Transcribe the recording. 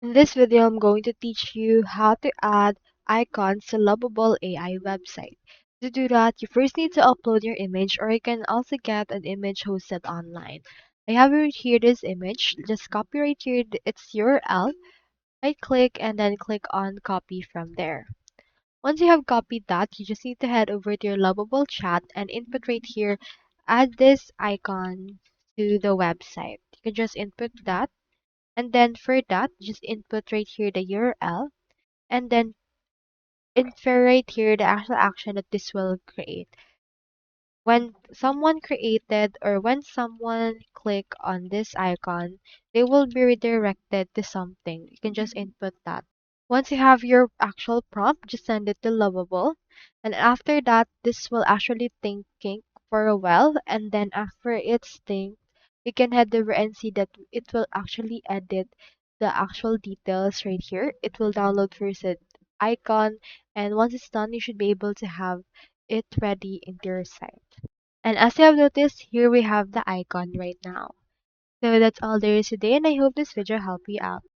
In this video, I'm going to teach you how to add icons to Lovable AI website. To do that, you first need to upload your image, or you can also get an image hosted online. I have right here this image. Just copy right here its URL. Right click and then click on copy from there. Once you have copied that, you just need to head over to your Lovable chat and input right here, add this icon to the website. You can just input that, and then for that, just input right here the URL, and then infer right here the actual action that this will create. When someone created or when someone click on this icon, they will be redirected to something. You can just input that. Once you have your actual prompt, just send it to Lovable. And after that, this will actually thinking for a while. And then after it's think, you can head over and see that it will actually edit the actual details right here. It will download first an icon. And once it's done, you should be able to have it ready into your site. And as you have noticed, here we have the icon right now. So that's all there is today, and I hope this video helped you out.